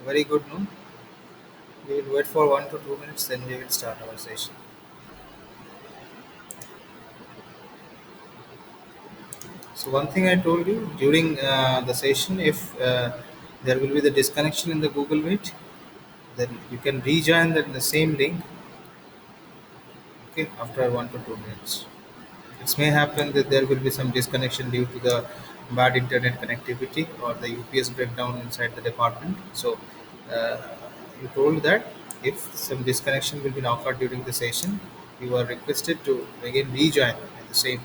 Very good, no? We will wait for 1 to 2 minutes, then we will start our session. So, one thing I told you during the session, if there will be the disconnection in the Google Meet, then you can rejoin the same link, okay, after 1 to 2 minutes. It may happen that there will be some disconnection due to the bad internet connectivity or the UPS breakdown inside the department. So, uh, you told that if some disconnection will be occurred during the session, you are requested to again rejoin at the same.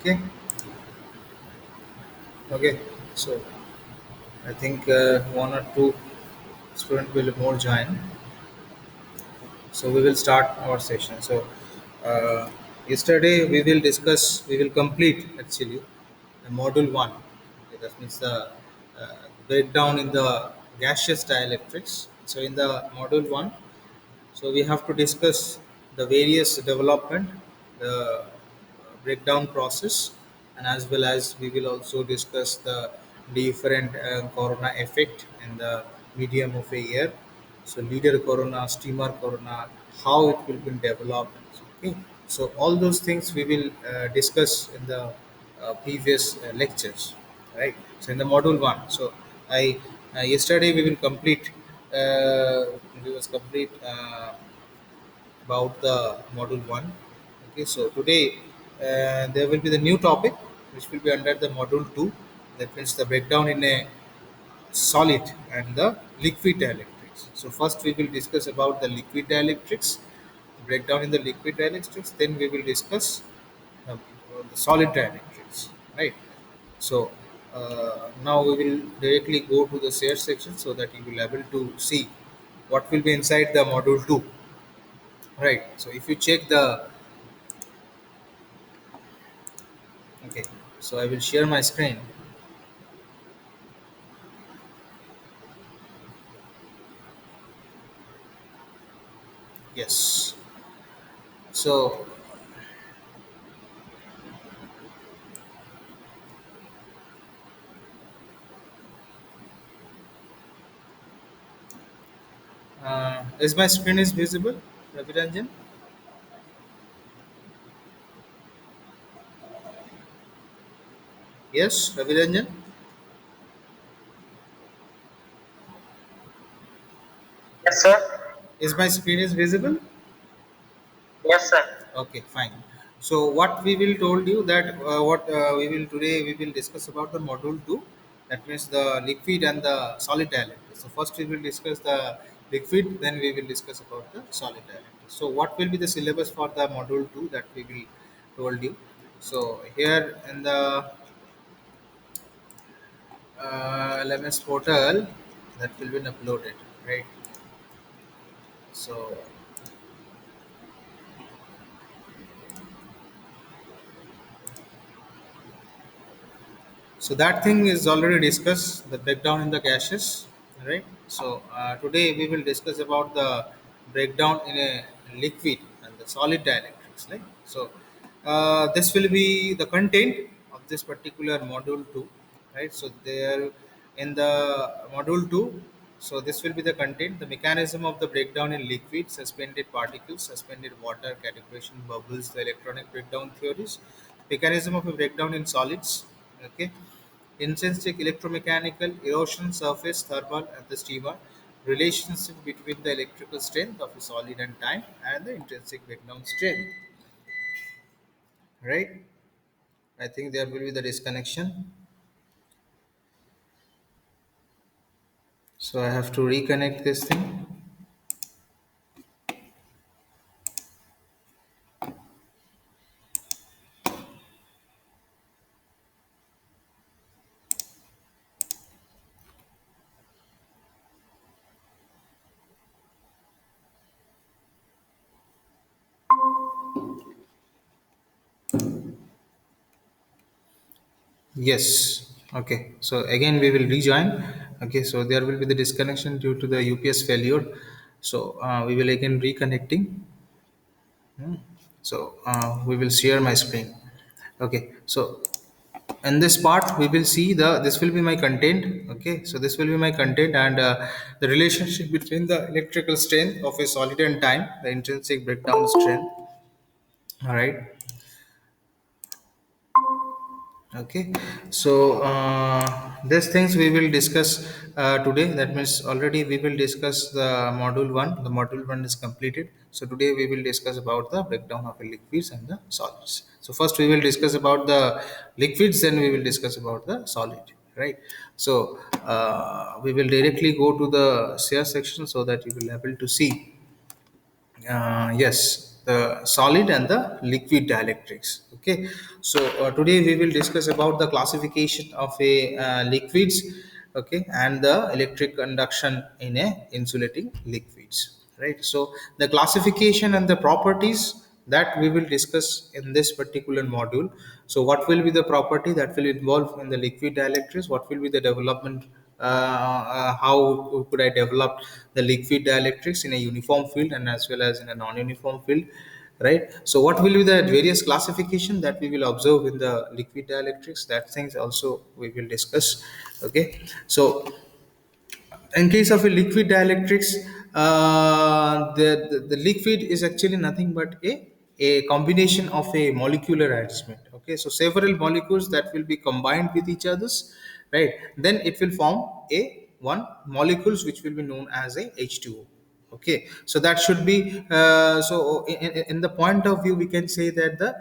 Okay. Okay. So I think one or two students will more join. So we will start our session. So yesterday we will complete actually the module one. Okay, that means the breakdown in the gaseous dielectrics. So in the module one, so we have to discuss the various development, the breakdown process, and as well as we will also discuss the different corona effect in the medium of a year. So leader corona, steamer corona, how it will be developed. Okay. So all those things we will discuss in the previous lectures, right? So in the module one, so I yesterday we will complete. We was complete. About the module 1. Okay, so today there will be the new topic which will be under the module 2, that means the breakdown in a solid and the liquid dielectrics. So first we will discuss about the liquid dielectrics, breakdown in the liquid dielectrics, then we will discuss the solid dielectrics, right? So now we will directly go to the share section so that you will able to see what will be inside the module 2. Right. So if you check the okay, so I will share my screen. Yes. So is my screen is visible, Ravi Ranjan? Yes, Ravi Ranjan. Yes, sir. Is my screen is visible? Yes, sir. Okay, fine. So what we will told you that what we will today we will discuss about the module 2, that means the liquid and the solid dielectric. So first we will discuss the liquid, then we will discuss about the solid dielectric. So what will be the syllabus for the module 2 that we will told you. So here in the LMS portal that will be uploaded, right? So So that thing is already discussed, the breakdown in the gases, right? So today we will discuss about the breakdown in a liquid and the solid dielectrics, right? So this will be the content of this particular module 2, right? So there in the module 2, so this will be the content, the mechanism of the breakdown in liquid, suspended particles, suspended water, calibration, bubbles, the electronic breakdown theories, mechanism of a breakdown in solids, okay, intrinsic electromechanical, erosion, surface, thermal, and the steamer, relationship between the electrical strength of a solid and time, and the intrinsic breakdown strength, right? I think there will be the disconnection. So I have to reconnect this thing. Yes. Okay. So again, we will rejoin. Okay. So there will be the disconnection due to the UPS failure. So we will again reconnecting. So we will share my screen. Okay. So in this part we will see the this will be my content. Okay, so this will be my content, and the relationship between the electrical strength of a solid and time, the intrinsic breakdown strength. All right. Okay, so these things we will discuss today. That means already we will discuss the module 1. The module 1 is completed. So today we will discuss about the breakdown of the liquids and the solids. So first we will discuss about the liquids, then we will discuss about the solid, right? So we will directly go to the share section so that you will be able to see, yes, the solid and the liquid dielectrics. Okay, so today we will discuss about the classification of a liquids, okay, and the electric conduction in a insulating liquids. Right. So the classification and the properties that we will discuss in this particular module. So what will be the property that will involve in the liquid dielectrics? What will be the development, how could I develop the liquid dielectrics in a uniform field and as well as in a non-uniform field, right? So what will be the various classification that we will observe in the liquid dielectrics? That things also we will discuss. Okay, so in case of a liquid dielectrics, the liquid is actually nothing but a combination of a molecular arrangement. Okay, so several molecules that will be combined with each others, right? Then it will form a one molecules which will be known as a H2O. Okay, so that should be in the point of view we can say that the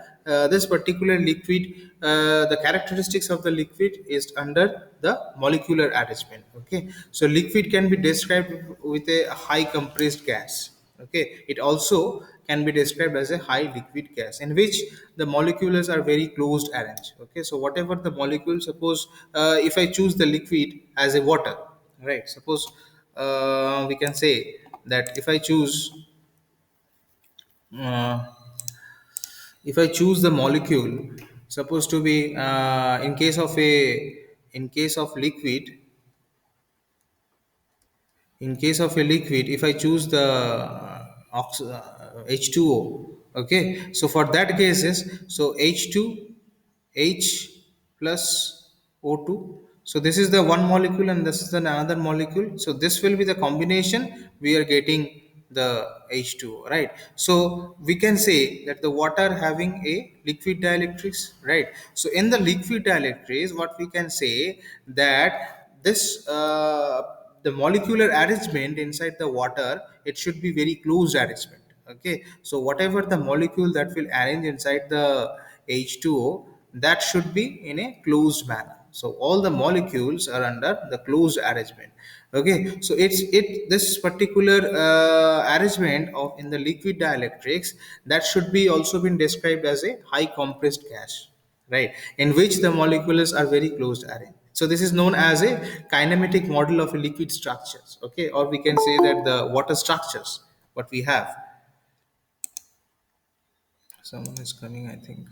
this particular liquid, the characteristics of the liquid is under the molecular arrangement. Okay, so liquid can be described with a high compressed gas. Okay, it also can be described as a high liquid gas in which the molecules are very closed arranged. Okay, so whatever the molecule, suppose if I choose the liquid as a water, right? Suppose we can say that uh, if I choose the molecule supposed to be in case of liquid, in case of a liquid, if I choose the H2O, okay, so for that cases, so H2, H plus O2, so this is the one molecule and this is another molecule, so this will be the combination we are getting the H2O, right? So we can say that the water having a liquid dielectrics, right? So in the liquid dielectrics what we can say that this the molecular arrangement inside the water, it should be very close arrangement. Okay, so whatever the molecule that will arrange inside the H2O, that should be in a closed manner. So all the molecules are under the closed arrangement. Okay, so it this particular arrangement of in the liquid dielectrics, that should be also been described as a high compressed gas, right, in which the molecules are very closed arranged. So this is known as a kinematic model of a liquid structures. Okay, or we can say that the water structures what we have. Someone is coming, I think.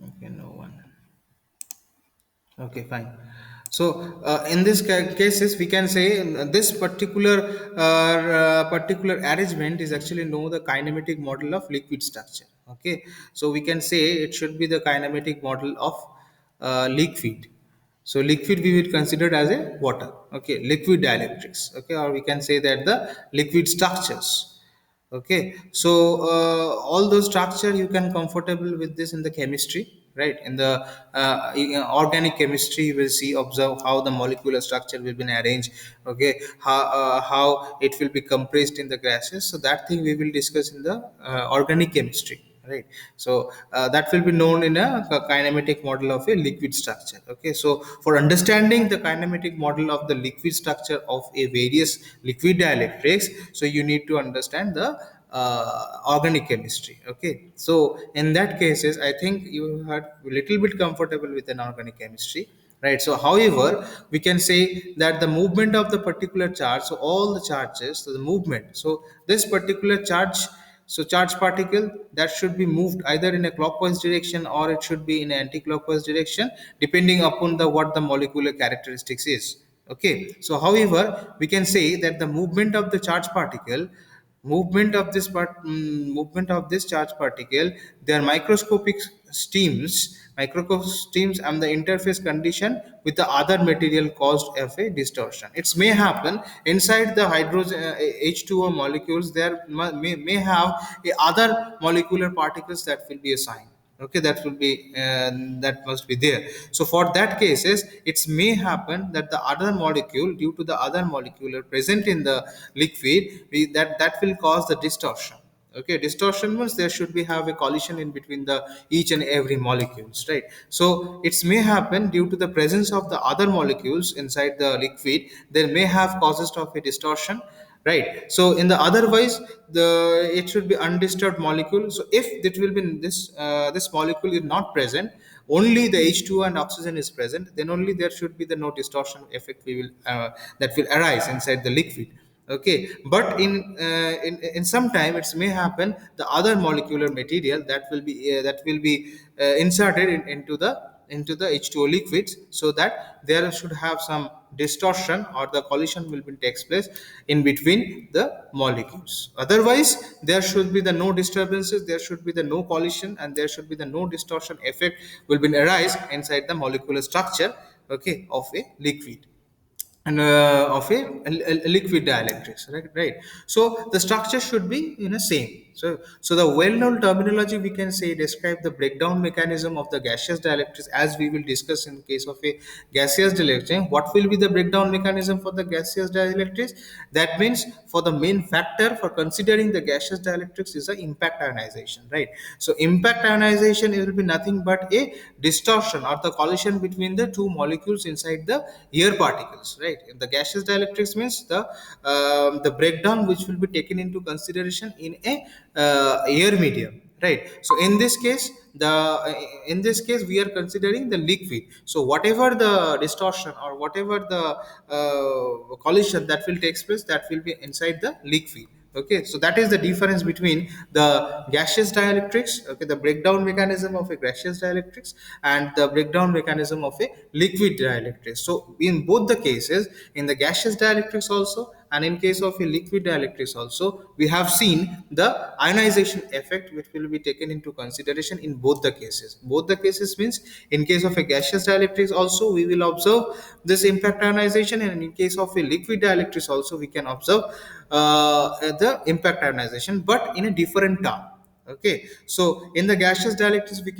Okay, no one. Okay, fine. So, in this cases, we can say this particular arrangement is actually know the kinematic model of liquid structure. Okay, so we can say it should be the kinematic model of liquid. So, liquid we would consider as a water. Okay, liquid dielectrics. Okay, or we can say that the liquid structures. Okay, so all those structure you can comfortable with this in the chemistry, right? In the organic chemistry you will see observe how the molecular structure will be arranged. Okay, how it will be compressed in the gases, so that thing we will discuss in the organic chemistry, right? So that will be known in a kinematic model of a liquid structure. Okay, so for understanding the kinematic model of the liquid structure of a various liquid dielectrics, so you need to understand the organic chemistry. Okay, so in that cases I think you had a little bit comfortable with an organic chemistry, right? So however, we can say that the movement of the particular charge, so all the charges, so the movement, so this particular charge, so charge particle that should be moved either in a clockwise direction or it should be in an anti-clockwise direction, depending upon the what the molecular characteristics is. Okay, so however, we can say that the movement of the charge particle, movement of this charge particle, their microscopic streams and the interface condition with the other material caused of a distortion. It may happen inside the hydrogen H2O molecules, there may have a other molecular particles that will be assigned. Okay, that will be that must be there. So for that cases it may happen that the other molecule, due to the other molecule present in the liquid, that will cause the distortion. Okay, distortion means there should be have a collision in between the each and every molecules, right? So it may happen due to the presence of the other molecules inside the liquid, there may have causes of a distortion, right? So in the otherwise, the it should be undisturbed molecule. So if it will be this molecule is not present, only the H2O and oxygen is present, then only there should be the no distortion effect we will that will arise inside the liquid. Okay, but in some time it may happen the other molecular material that will be inserted into the H2O liquids, so that there should have some distortion or the collision will be takes place in between the molecules. Otherwise, there should be the no disturbances, there should be the no collision, and there should be the no distortion effect will be arise inside the molecular structure, okay, of a liquid and of a liquid dielectrics, right? So the structure should be same. So the well-known terminology we can say describe the breakdown mechanism of the gaseous dielectrics, as we will discuss in case of a gaseous dielectric. What will be the breakdown mechanism for the gaseous dielectrics? That means for the main factor for considering the gaseous dielectrics is the impact ionization, right? So impact ionization will be nothing but a distortion or the collision between the two molecules inside the air particles, right? The gaseous dielectrics means the breakdown which will be taken into consideration in a air medium, right? So in this case we are considering the liquid. So whatever the distortion or whatever the collision that will take place, that will be inside the liquid. Okay, so that is the difference between the gaseous dielectrics, okay, the breakdown mechanism of a gaseous dielectrics and the breakdown mechanism of a liquid dielectrics. So in both the cases, in the gaseous dielectrics also and in case of a liquid dielectrics also, we have seen the ionization effect which will be taken into consideration in both the cases. Both the cases means in case of a gaseous dielectrics also we will observe this impact ionization, and in case of a liquid dielectrics also we can observe the impact ionization, but in a different term. Okay, so in the gaseous dielectrics we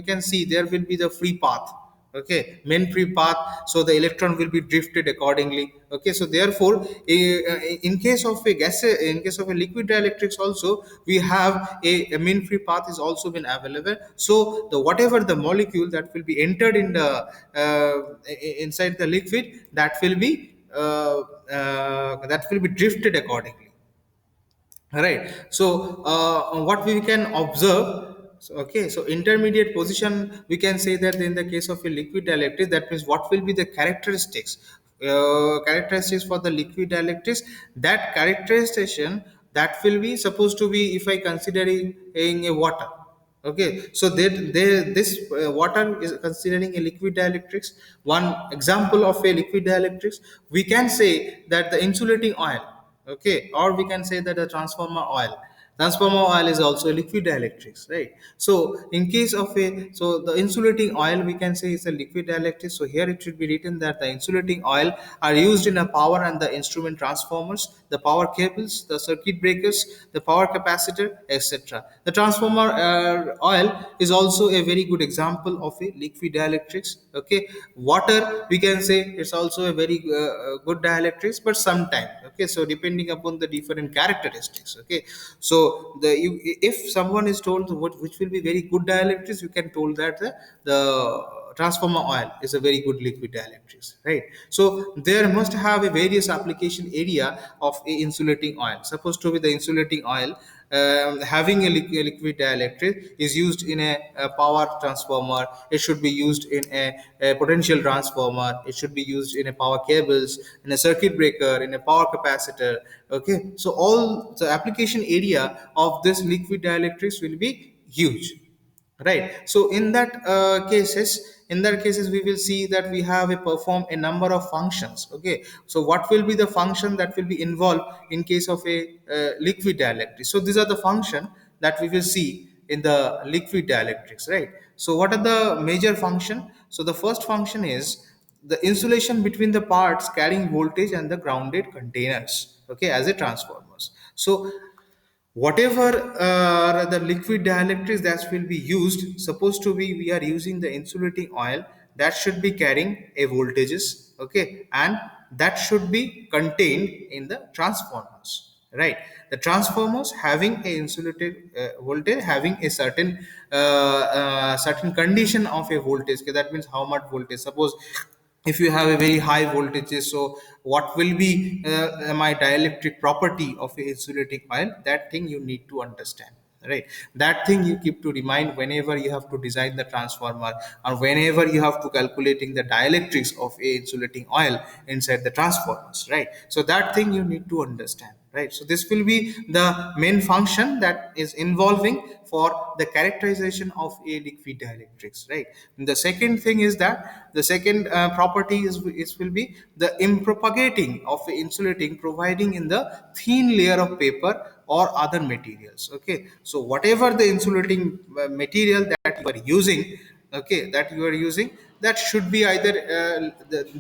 can see there will be the free path. Okay, main free path, so the electron will be drifted accordingly. Okay, so therefore in case of a gas, in case of a liquid dielectrics also we have a main free path is also been available. So the whatever the molecule that will be entered in the inside the liquid, that will be drifted accordingly, right? So what we can observe, so, okay, so intermediate position we can say that in the case of a liquid dielectric, that means what will be the characteristics for the liquid dielectrics, that characterization that will be supposed to be if I considering a water. Okay, so this water is considering a liquid dielectrics. One example of a liquid dielectrics, we can say that the insulating oil, okay, or we can say that the transformer oil. Transformer oil is also a liquid dielectrics, right? So in case of a, so the insulating oil we can say is a liquid dielectric. So here it should be written that the insulating oil are used in a power and the instrument transformers, the power cables, the circuit breakers, the power capacitor, etc. The transformer oil is also a very good example of a liquid dielectrics. Okay, water we can say it's also a very good dielectrics, but sometime. Okay, so depending upon the different characteristics. Okay, so if someone is told what which will be very good dielectrics, you can told that the transformer oil is a very good liquid dielectrics, right? So there must have a various application area of a insulating oil. Supposed to be the insulating oil having a liquid dielectric is used in a power transformer. It should be used in a potential transformer. It should be used in a power cables, in a circuit breaker, in a power capacitor. Okay, so all the application area of this liquid dielectrics will be huge, right? So in that cases we will see that we have a perform a number of functions. Okay, so what will be the function that will be involved in case of a liquid dielectric? So these are the function that we will see in the liquid dielectrics, right? So what are the major function? So the first function is the insulation between the parts carrying voltage and the grounded containers, okay, as a transformers. So whatever the liquid dielectrics that will be used, supposed to be we are using the insulating oil that should be carrying a voltages, okay, and that should be contained in the transformers, right? The transformers having a insulated voltage having a certain condition of a voltage. Okay, that means how much voltage. Suppose if you have a very high voltages, so what will be my dielectric property of a insulating oil, that thing you need to understand, right? That thing you keep to remind whenever you have to design the transformer, or whenever you have to calculating the dielectrics of a insulating oil inside the transformers, right? So that thing you need to understand, right? So this will be the main function that is involving for the characterization of a liquid dielectrics, right? And the second thing is that the second property is will be the impropagating of the insulating providing in the thin layer of paper or other materials. Okay, so whatever the insulating material that you are using, okay, that you are using, that should be either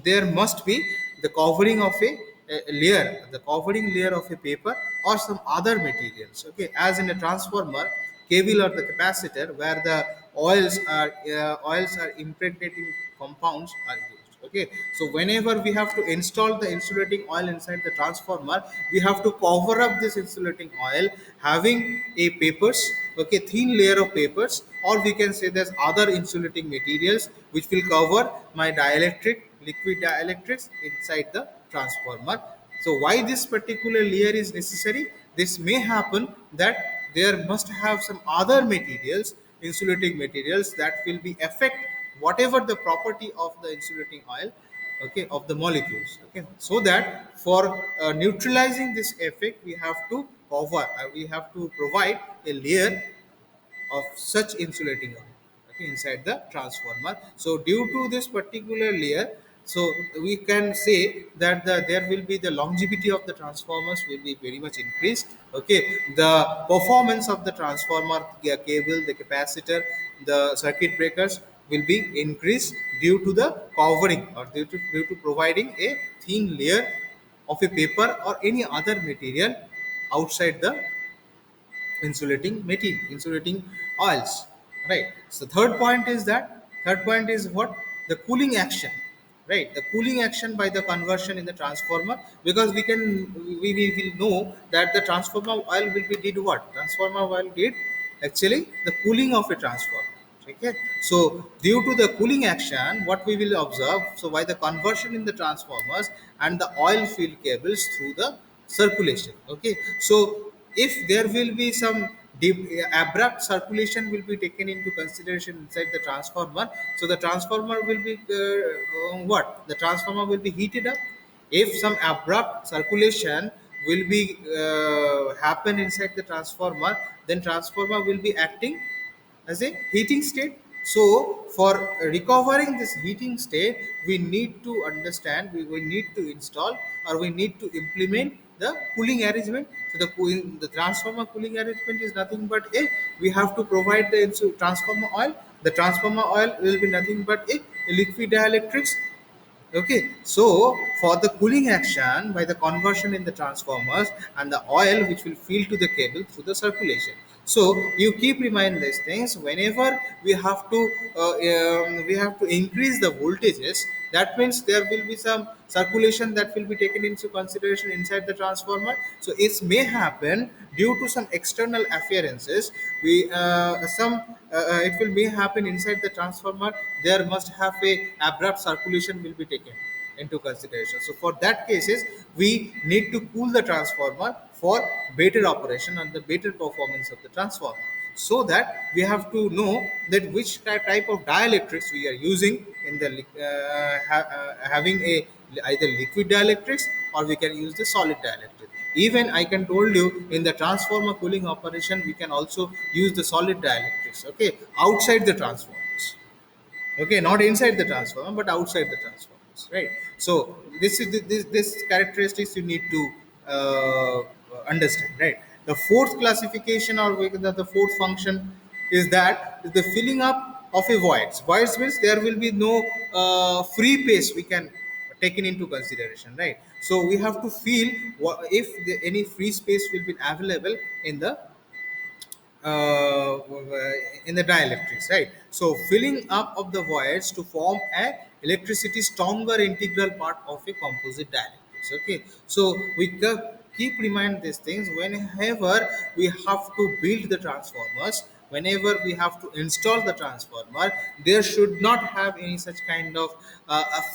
there must be the covering of a layer, the covering layer of a paper or some other materials. Okay, as in a transformer cable or the capacitor where the oils are impregnating compounds are used. Okay, so whenever we have to install the insulating oil inside the transformer, we have to cover up this insulating oil having a papers, okay, thin layer of papers, or we can say there's other insulating materials which will cover my dielectric liquid dielectrics inside the transformer. So why this particular layer is necessary? This may happen that there must have some other materials, insulating materials, that will be affect whatever the property of the insulating oil, okay, of the molecules. Okay, so that for neutralizing this effect we have to cover, we have to provide a layer of such insulating oil, okay, inside the transformer. So due to this particular layer, so we can say that there will be the longevity of the transformers will be very much increased. Okay, the performance of the transformer, the cable, the capacitor, the circuit breakers will be increased due to the covering, or due to providing a thin layer of a paper or any other material outside the insulating oils, right? So third point is what? The cooling action, right? The cooling action by the conversion in the transformer, because we will know that the transformer oil will be did what? Transformer oil did actually the cooling of a transformer. Okay, so due to the cooling action, what we will observe, so by the conversion in the transformers and the oil filled cables through the circulation. Okay, so if there will be some abrupt circulation will be taken into consideration inside the transformer, so the transformer will be what? The transformer will be heated up. If some abrupt circulation will be happen inside the transformer, then transformer will be acting as a heating state. So for recovering this heating state, we need to understand, we need to install, or we need to implement the cooling arrangement. So the transformer cooling arrangement is nothing but a, we have to provide the transformer oil. The transformer oil will be nothing but a liquid dielectrics. Okay, so for the cooling action by the conversion in the transformers and the oil which will feed to the cable through the circulation. So you keep remind these things whenever we have to increase the voltages. That means there will be some circulation that will be taken into consideration inside the transformer. So it may happen due to some external appearances. We some It will may happen inside the transformer. There must have a abrupt circulation will be taken into consideration. So for that cases, we need to cool the transformer for better operation and the better performance of the transformer. So that we have to know that which type of dielectrics we are using in the having a either liquid dielectrics, or we can use the solid dielectric. Even I can told you in the transformer cooling operation, we can also use the solid dielectrics. Okay, outside the transformers. Okay, not inside the transformer but outside the transformers, right? So this is this characteristics you need to understand, right? The fourth classification, or the fourth function, is that the filling up of a voids means there will be no free space we can taken into consideration, right? So we have to feel if any free space will be available uh, in the dielectrics, right? So filling up of the voids to form a electricity stronger integral part of a composite dielectrics. Okay, so we keep remind these things whenever we have to build the transformers. Whenever we have to install the transformer, there should not have any such kind of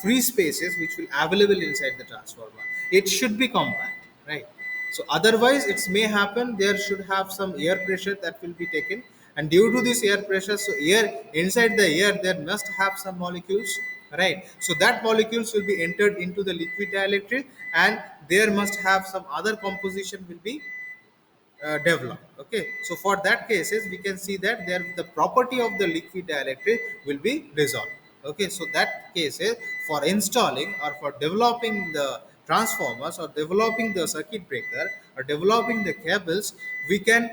free spaces which will available inside the transformer. It should be compact, right? So otherwise it may happen there should have some air pressure that will be taken, and due to this air pressure, so air inside the air there must have some molecules, right? So that molecules will be entered into the liquid dielectric, and there must have some other composition will be develop. Okay, so for that cases we can see that there the property of the liquid dielectric will be dissolved. Okay, so that cases for installing or for developing the transformers or developing the circuit breaker or developing the cables, we can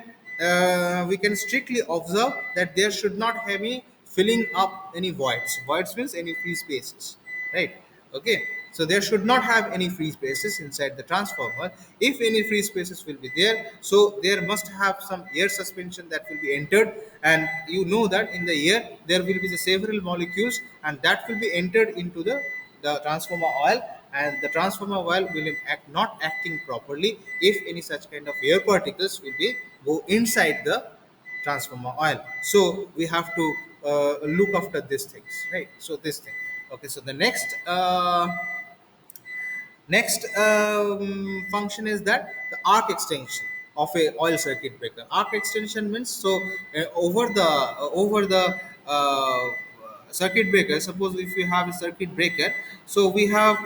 strictly observe that there should not have any filling up any voids means any free spaces, right? Okay, so there should not have any free spaces inside the transformer. If any free spaces will be there, so there must have some air suspension that will be entered, and you know that in the air there will be the several molecules, and that will be entered into the transformer oil, and the transformer oil will act not acting properly if any such kind of air particles will be go inside the transformer oil. So we have to look after these things, right? So this thing. Okay, so the next function is that the arc extension of a oil circuit breaker. Arc extension means, so over the circuit breaker. Suppose if we have a circuit breaker, so we have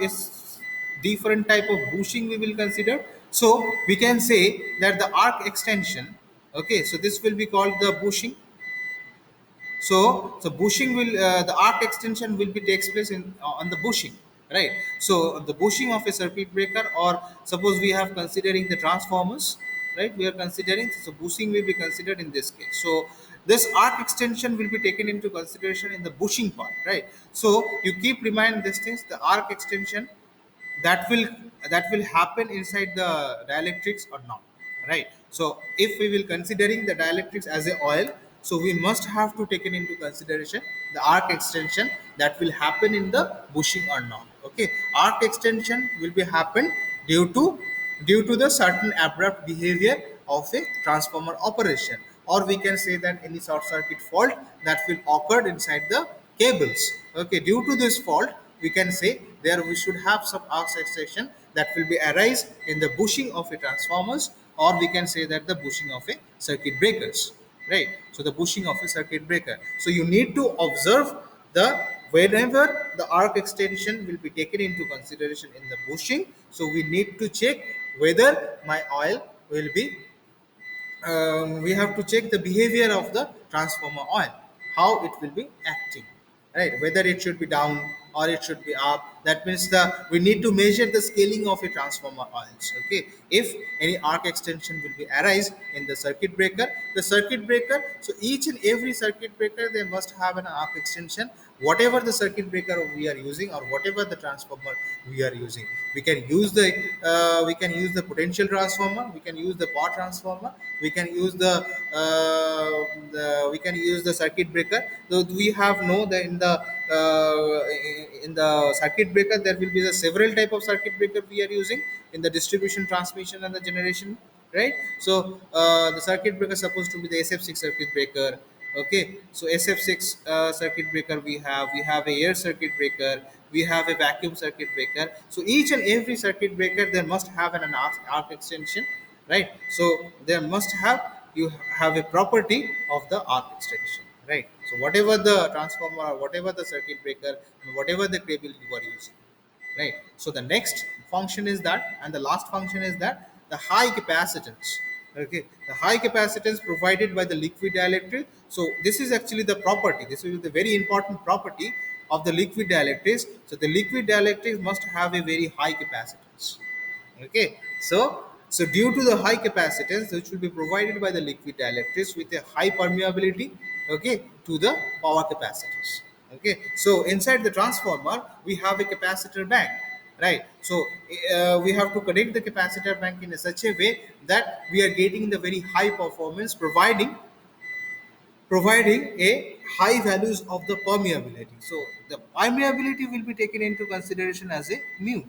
different type of bushing we will consider. So we can say that the arc extension. Okay, so this will be called the bushing. So bushing will the arc extension will be takes place in on the bushing, right? So the bushing of a circuit breaker, or suppose we have considering the transformers, right? We are considering, so bushing will be considered in this case. So this arc extension will be taken into consideration in the bushing part, right? So you keep remind these things, the arc extension that will that will happen inside the dielectrics or not, right? So if we will considering the dielectrics as a oil, so we must have to take it into consideration the arc extension that will happen in the bushing or not. Okay, arc extension will be happen due to the certain abrupt behavior of a transformer operation, or we can say that any short circuit fault that will occur inside the cables. Okay, due to this fault we can say there we should have some arc extension that will be arise in the bushing of a transformers, or we can say that the bushing of a circuit breakers, right? So the bushing of a circuit breaker, so you need to observe the whenever the arc extension will be taken into consideration in the bushing, so we need to check whether my oil will be we have to check the behavior of the transformer oil, how it will be acting, right? Whether it should be down or it should be up. That means the we need to measure the scaling of a transformer oils. Okay, if any arc extension will be arise in the circuit breaker. So each and every circuit breaker they must have an arc extension. Whatever the circuit breaker we are using or whatever the transformer we are using, we can use the potential transformer, we can use the power transformer, we can use we can use the circuit breaker. So we have know that in the circuit breaker there will be the several type of circuit breaker we are using in the distribution, transmission, and the generation, right? So the circuit breaker is supposed to be the SF6 circuit breaker. Okay, so SF6 circuit breaker we have a air circuit breaker, we have a vacuum circuit breaker. So each and every circuit breaker there must have an arc extension, right? So there must have you have a property of the arc extension, right? So whatever the transformer or whatever the circuit breaker, whatever the cable you are using, right? So the next function is that, and the last function is that the high capacitance. Okay, the high capacitance provided by the liquid dielectric. So this is actually the property, this is the very important property of the liquid dielectrics. So the liquid dielectrics must have a very high capacitance. Okay, so due to the high capacitance which will be provided by the liquid dielectrics with a high permeability, okay, to the power capacitors. Okay, so inside the transformer we have a capacitor bank, right? So we have to connect the capacitor bank in a such a way that we are getting the very high performance, providing a high values of the permeability. So the permeability will be taken into consideration as a mu,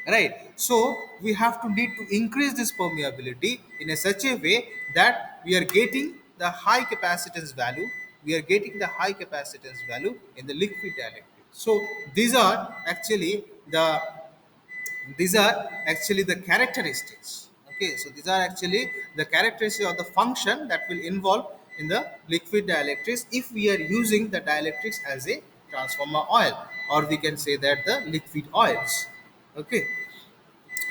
right? So we have to need to increase this permeability in a such a way that we are getting the high capacitance value, we are getting the high capacitance value in the liquid dielectric. So these are actually the these are actually the characteristics. Okay, so these are actually the characteristics of the function that will involve in the liquid dielectrics if we are using the dielectrics as a transformer oil, or we can say that the liquid oils. Okay,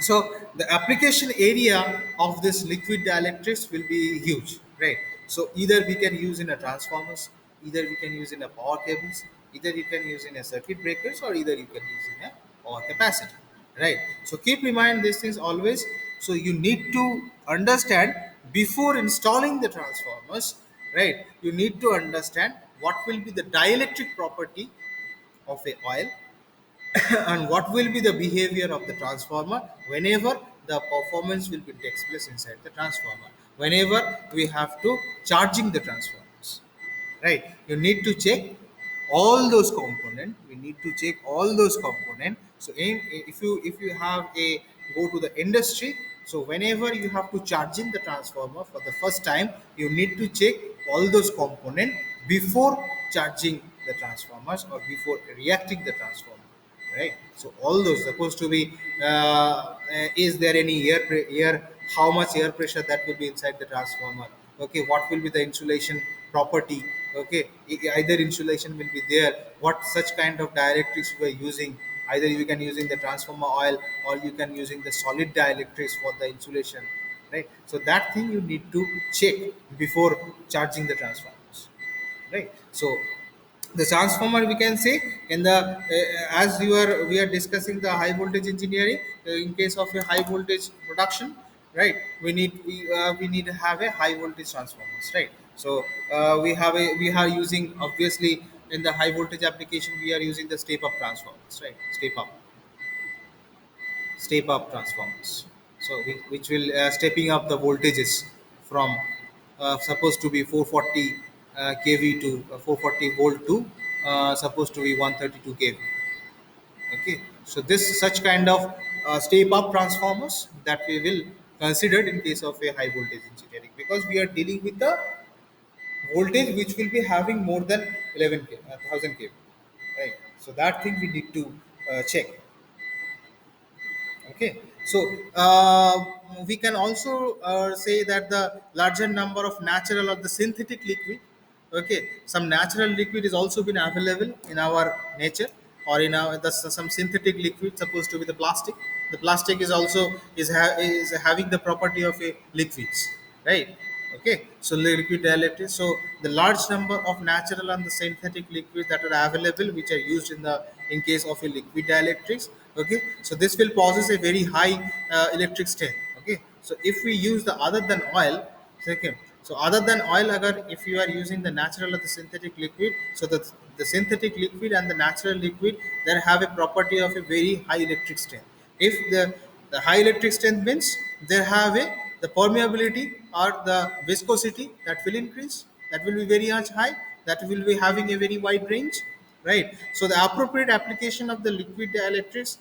so the application area of this liquid dielectrics will be huge, right? So either we can use in a transformers, either we can use in a power cables, either you can use in a circuit breakers, or either you can use in a power capacitor, right? So keep in mind these things always. So you need to understand before installing the transformers, right? You need to understand what will be the dielectric property of a oil and what will be the behavior of the transformer whenever the performance will be takes place inside the transformer, whenever we have to charging the transformers, right? You need to check all those component, we need to check all those component. So if you have a go to the industry, so whenever you have to charging the transformer for the first time, you need to check all those component before charging the transformers or before reacting the transformer, right? So all those supposed to be is there any air, how much air pressure that will be inside the transformer, okay, what will be the insulation property, okay, either insulation will be there, what such kind of dielectrics we are using, either you can using the transformer oil or you can using the solid dielectrics for the insulation, right? So that thing you need to check before charging the transformers, right? So the transformer we can say in the as you are we are discussing the high voltage engineering, in case of a high voltage production, right? We need to have a high voltage transformers, right? So we are using obviously in the high voltage application we are using the step up transformers, right? Step up transformers. So which will stepping up the voltages from supposed to be 440 kV to 440 volt to supposed to be 132 kV. Okay, so this such kind of step up transformers that we will consider in case of a high voltage engineering, because we are dealing with the voltage which will be having more than 11 k 1000 kV, right? So that thing we need to check. Okay, so we can also say that the larger number of natural or the synthetic liquid, okay, some natural liquid is also been available in our nature, or in our some synthetic liquid supposed to be the plastic. The plastic is also is having the property of a liquids, right? Okay, so liquid dielectrics. So the large number of natural and the synthetic liquids that are available, which are used in case of a liquid dielectrics. Okay, so this will possess a very high electric strength. Okay, so if we use the other than oil, okay, so other than oil, agar if you are using the natural or the synthetic liquid, so the synthetic liquid and the natural liquid that have a property of a very high electric strength. If the high electric strength means they have a the permeability or the viscosity that will increase, that will be very much high, that will be having a very wide range, right? So the appropriate application of the liquid dielectrics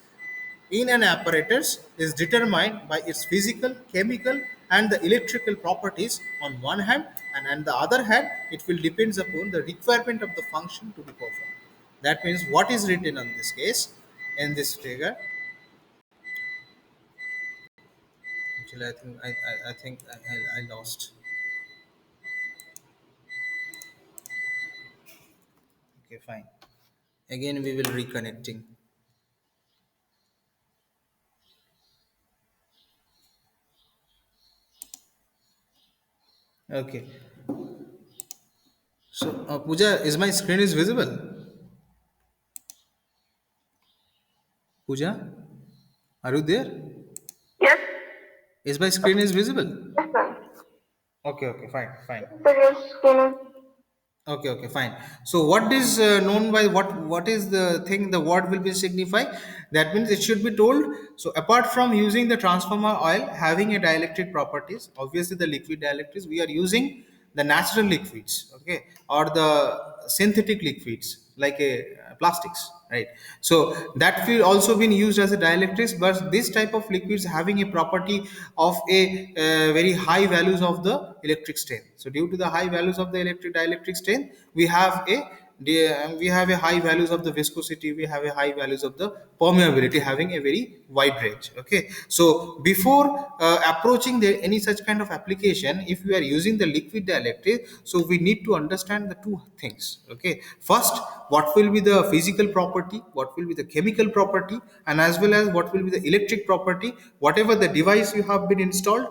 in an apparatus is determined by its physical, chemical, and the electrical properties on one hand, and on the other hand it will depends upon the requirement of the function to be performed. That means what is written on this case in this figure. Actually, I lost. Okay, fine. Again, we will reconnecting. Okay. So, Pooja, is my screen is visible? Pooja, are you there? Yes, Is my screen is visible? yes, sir. Okay, okay, fine, fine. Sir, your skin Okay, okay, fine. So, what is known by what is the thing the word will be signify? That means it should be told. So, apart from using the transformer oil having a dielectric properties, obviously the liquid dielectrics, we are using the natural liquids, okay, or the synthetic liquids like a plastics, right? So that will also been used as a dielectrics, but this type of liquids having a property of a very high values of the electric strength. So due to the high values of the electric dielectric strength, we have a high values of the viscosity, we have a high values of the permeability having a very wide range. Okay, so before approaching any such kind of application, if we are using the liquid dielectric, so we need to understand the two things. Okay, first, what will be the physical property, what will be the chemical property, and as well as what will be the electric property, whatever the device you have been installed.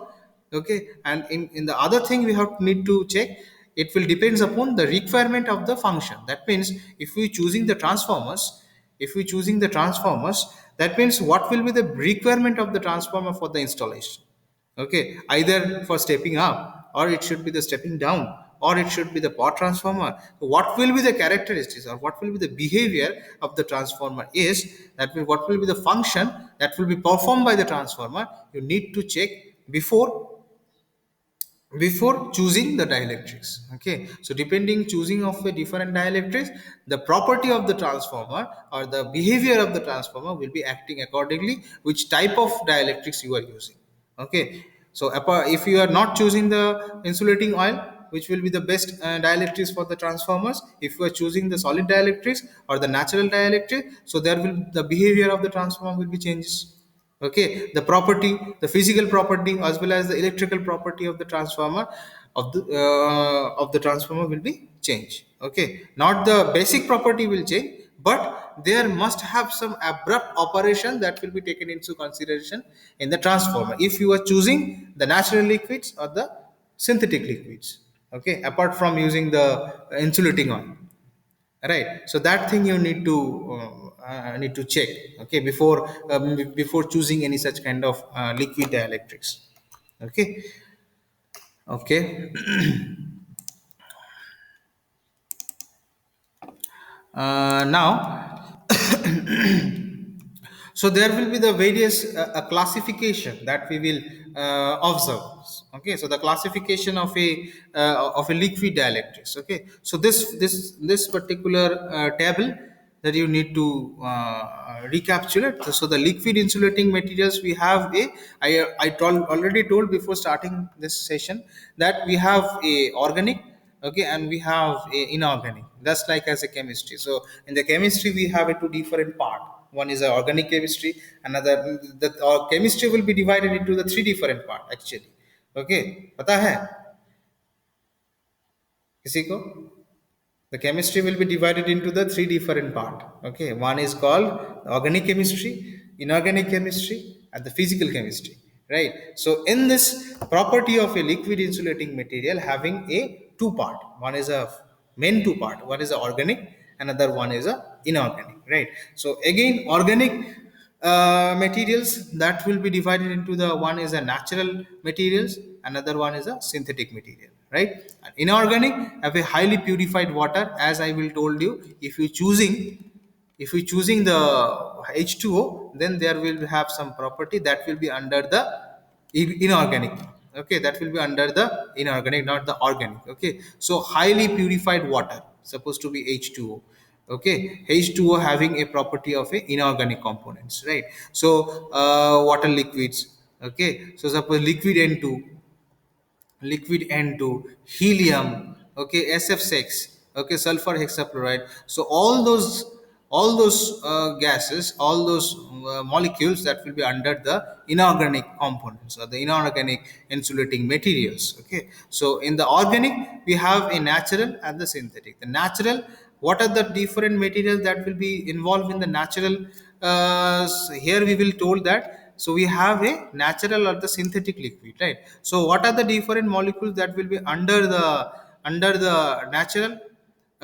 Okay, and in the other thing we have need to check, it will depends upon the requirement of the function. That means if we choosing the transformers, if we choosing the transformers, that means what will be the requirement of the transformer for the installation. Okay, either for stepping up, or it should be the stepping down, or it should be the power transformer. So what will be the characteristics, or what will be the behavior of the transformer is, that means what will be the function that will be performed by the transformer, you need to check before choosing the dielectrics. Okay, so depending choosing of a different dielectrics, the property of the transformer or the behavior of the transformer will be acting accordingly which type of dielectrics you are using. Okay, so if you are not choosing the insulating oil, which will be the best dielectrics for the transformers, if you are choosing the solid dielectrics or the natural dielectric, so there will the behavior of the transformer will be changes. Okay, the property, the physical property as well as the electrical property of the transformer of the transformer will be changed. Okay, not the basic property will change, but there must have some abrupt operation that will be taken into consideration in the transformer if you are choosing the natural liquids or the synthetic liquids. Okay, apart from using the insulating oil, right? So that thing you need to check, okay, before choosing any such kind of liquid dielectrics. Okay, okay. Now, so there will be the various classification that we will observe. Okay, so the classification of a liquid dielectrics. Okay, so this particular table that you need to recapitulate. So the liquid insulating materials, we have already told before starting this session that we have a organic, okay, and we have a inorganic. That's like as a chemistry. So in the chemistry we have a two different part. One is a organic chemistry, another, the chemistry will be divided into the three different part actually. Okay, पता है किसी को? The chemistry will be divided into the three different part. Okay, one is called organic chemistry, inorganic chemistry, and the physical chemistry, right? So in this property of a liquid insulating material having a two part, one is a main two part, one is a organic, another one is a inorganic, right? So again, organic materials that will be divided into the one is a natural materials, another one is a synthetic material, right? And inorganic have a highly purified water, as I will told you. If we choosing the H2O, then there will have some property that will be under the inorganic. Okay, that will be under the inorganic, not the organic. Okay, so highly purified water supposed to be H2O. Okay, H2O having a property of a inorganic components, right? So water liquids. Okay, so suppose liquid N2, liquid N2, helium, okay, SF6, okay, sulfur hexafluoride. So all those gases, all those molecules that will be under the inorganic components or the inorganic insulating materials. Okay, so in the organic we have a natural and the synthetic. The natural, what are the different materials that will be involved in the natural? Here we will told that, so we have a natural or the synthetic liquid, right? So what are the different molecules that will be under the natural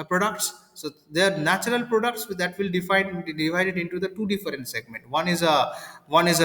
products? So they are natural products that will divide it into the two different segment. One is a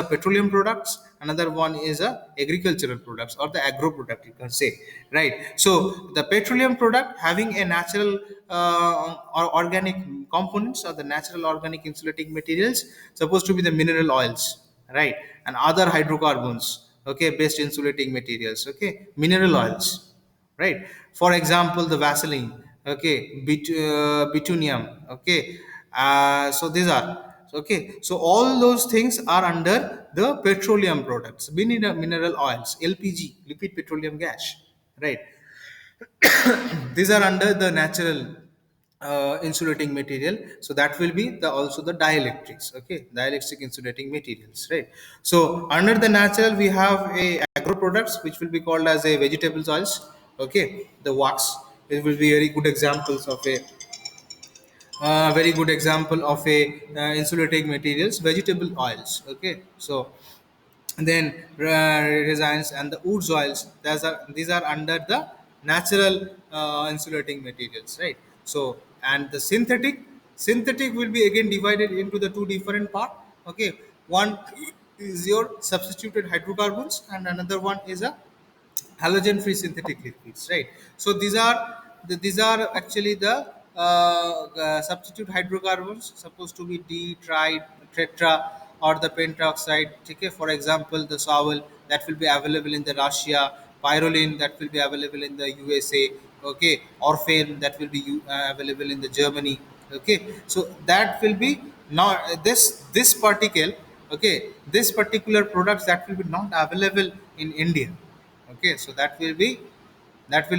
petroleum products, another one is a agricultural products or the agro product, you can say, right? So the petroleum product having a natural or organic components or the natural organic insulating materials, supposed to be the mineral oils, right? And other hydrocarbons, okay, based insulating materials, okay, mineral oils, right? For example, the Vaseline, okay, bituminum, okay. So these are, okay, so all those things are under the petroleum products, mineral oils, LPG, liquid petroleum gas, right? These are under the natural insulating material. So that will be the also the dielectrics, okay, dielectric insulating materials, right? So under the natural we have a agro products which will be called as a vegetables oils, okay, the wax. It will be very good examples of a very good example of a insulating materials, vegetable oils, okay. So then resins and the woods oils, these are under the natural insulating materials, right? So and the synthetic will be again divided into the two different part, okay. One is your substituted hydrocarbons and another one is a halogen free synthetic liquids, right? So these are actually the substitute hydrocarbons supposed to be d tried tetra or the pentoxide, okay. For example, the sawal that will be available in the Russia, pyrroline that will be available in the USA, okay, orphane that will be available in the Germany, okay. So that will be not this particle, okay, this particular products that will be not available in India, okay. So that will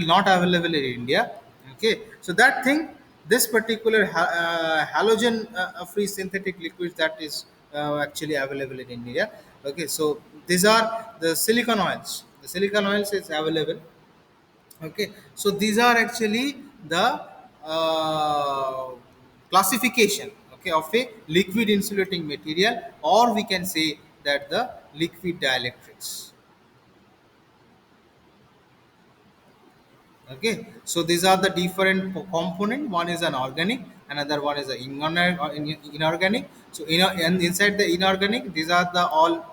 not available in India, okay. So that thing, this particular halogen free synthetic liquids that is actually available in India, okay. So these are the silicon oils, the silicon oils is available, okay. So these are actually the uh, classification, okay, of a liquid insulating material, or we can say that the liquid dielectrics. Okay, so these are the different component. One is an organic, another one is an inorganic. So and inside the inorganic, these are the all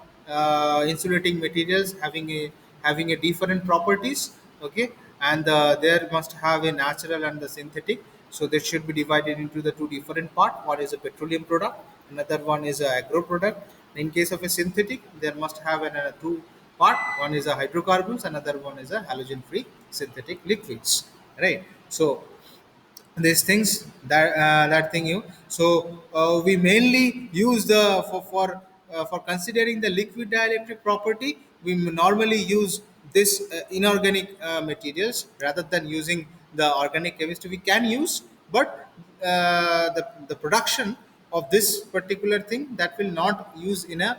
insulating materials having a different properties, okay. And there must have a natural and the synthetic. So they should be divided into the two different part. One is a petroleum product, another one is a agro product. In case of a synthetic, there must have two part. One is a hydrocarbons, another one is a halogen free synthetic liquids, right? So these things that thing you, so we mainly use the for considering the liquid dielectric property, we normally use this inorganic materials rather than using the organic chemistry. We can use, but the production of this particular thing that will not use in a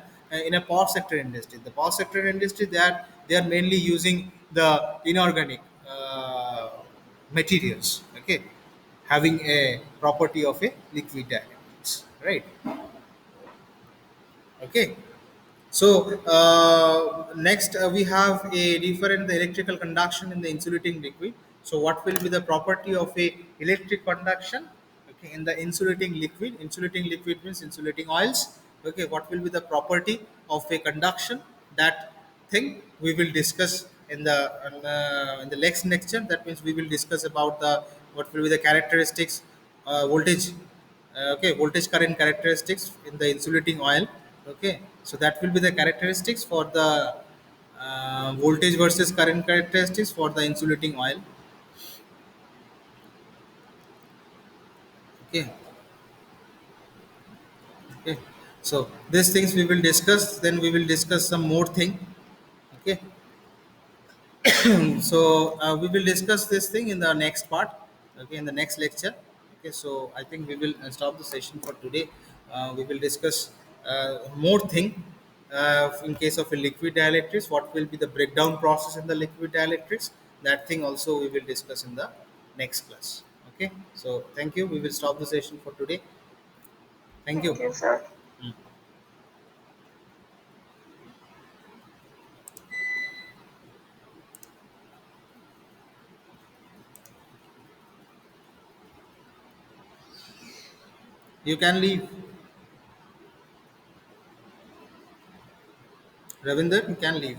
power sector industry. The power sector industry, they are mainly using the inorganic materials, okay, having a property of a liquid dynamics, right? Okay. So next we have a different the electrical conduction in the insulating liquid. So what will be the property of a electric conduction? Okay, in the insulating liquid. Insulating liquid means insulating oils. Okay, what will be the property of a conduction? That thing we will discuss in the next lecture. That means we will discuss about the what will be the characteristics, voltage, okay, voltage current characteristics in the insulating oil. Okay, so that will be the characteristics for the voltage versus current characteristics for the insulating oil. Okay, okay, so these things we will discuss, then we will discuss some more thing. Okay, so we will discuss this thing in the next part. Okay, in the next lecture. Okay, so I think we will stop the session for today. We will discuss more thing in case of a liquid dielectrics, what will be the breakdown process in the liquid dielectrics. That thing also we will discuss in the next class. Okay, so thank you, we will stop the session for today. Thank Thank you. you, sir. You can leave. Ravinder, you can leave.